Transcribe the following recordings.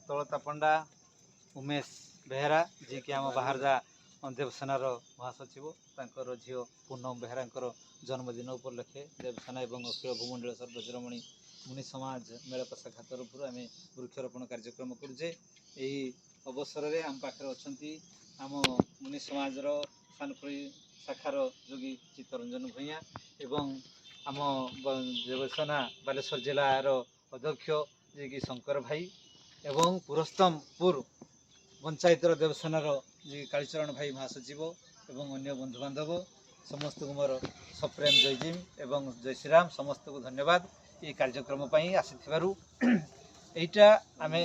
ତଳତା ପଣ୍ଡା ଉମେଶ ବେହେରା ଯିଏକି ଆମ ବାହାରଦା ଦେବସେନାର ମହାସଚିବ ତାଙ୍କର ଝିଅ ପୂନମ ବେହେରାଙ୍କର ଜନ୍ମଦିନ ଉପଲକ୍ଷେ ଦେବସେନା ଏବଂ ଅଖିଳ ଭୂମଣ୍ଡଳ ସର୍ବଶିରୋମଣି ମୁନି ସମାଜ ମେଳପ ଶାଖା ତରଫରୁ ଆମେ ବୃକ୍ଷରୋପଣ କାର୍ଯ୍ୟକ୍ରମ କରୁଛେ। ଏହି ଅବସରରେ ଆମ ପାଖରେ ଅଛନ୍ତି ଆମ ମୁନି ସମାଜର ସାନପୁରୀ ଶାଖାର ଯୋଗୀ ଚିତ୍ତରଞ୍ଜନ ଭୂୟାଁ ଏବଂ ଆମ ଦେବସେନା ବାଲେଶ୍ୱର ଜିଲ୍ଲାର ଅଧ୍ୟକ୍ଷ ଯିଏକି ଶଙ୍କର ଭାଇ ଏବଂ ପୁରସ୍ତମପୁର ପଞ୍ଚାୟତର ଦେବସେନାର ଯେ କାଳୀଚରଣ ଭାଇ ମହାସଚିବ ଏବଂ ଅନ୍ୟ ବନ୍ଧୁବାନ୍ଧବ ସମସ୍ତଙ୍କୁ ମୋର ସପ୍ରେମ ଜୟଜିମ ଏବଂ ଜୟ ଶ୍ରୀରାମ ସମସ୍ତଙ୍କୁ ଧନ୍ୟବାଦ এই କାର୍ଯ୍ୟକ୍ରମ ପାଇଁ ଆସିଥିବାରୁ। এইটা ଆମେ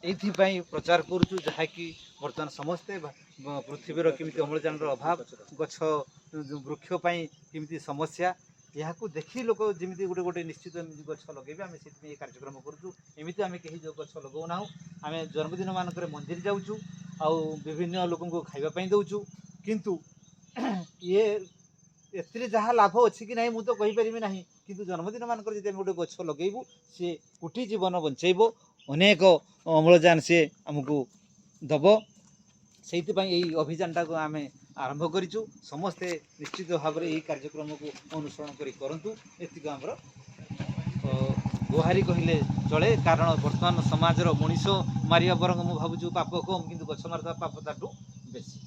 এইଥିପାଇଁ ପ୍ରଚାର କରୁଛୁ ଯାହାକି ବର୍ତ୍ତମାନ ସମସ୍ତେ ପୃଥିବୀର କେମିତି ଅମ୍ଳଜାନର ଅଭାବ ଗଛ ବୃକ୍ଷ ପାଇଁ କେମିତି ସମସ୍ୟା ଏହାକୁ ଦେଖି ଲୋକ ଯେମିତି ଗୋଟେ ନିଶ୍ଚିତ ଏମିତି ଗଛ ଲଗେଇବେ ଆମେ ସେଥିପାଇଁ ଏ କାର୍ଯ୍ୟକ୍ରମ କରୁଛୁ। ଏମିତି ଆମେ କେହି ଯେଉଁ ଗଛ ଲଗାଉନାହୁଁ ଆମେ ଜନ୍ମଦିନ ମାନଙ୍କରେ ମନ୍ଦିର ଯାଉଛୁ ଆଉ ବିଭିନ୍ନ ଲୋକଙ୍କୁ ଖାଇବା ପାଇଁ ଦେଉଛୁ କିନ୍ତୁ ଇଏ ଏଥିରେ ଯାହା ଲାଭ ଅଛି କି ନାହିଁ ମୁଁ ତ କହିପାରିବି ନାହିଁ କିନ୍ତୁ ଜନ୍ମଦିନ ମାନଙ୍କରେ ଯଦି ଆମେ ଗୋଟେ ଗଛ ଲଗେଇବୁ ସିଏ କୋଟି ଜୀବନ ବଞ୍ଚେଇବ ଅନେକ ଅମ୍ଳଜାନ ସିଏ ଆମକୁ ଦେବ। ସେଇଥିପାଇଁ ଏହି ଅଭିଯାନଟାକୁ ଆମେ ଆରମ୍ଭ କରିଛୁ। ସମସ୍ତେ ନିଶ୍ଚିତ ଭାବରେ ଏହି କାର୍ଯ୍ୟକ୍ରମକୁ ଅନୁସରଣ କରି କରନ୍ତୁ ଏତିକି ଆମର ଗୁହାରି କହିଲେ ଚଳେ କାରଣ ବର୍ତ୍ତମାନ ସମାଜର ମଣିଷ ମାରିବା ବରଂ ମୁଁ ଭାବୁଛୁ ପାପ କମ୍ କିନ୍ତୁ ଗଛ ମାରିଦେବା ପାପ ତାଠୁ ବେଶୀ।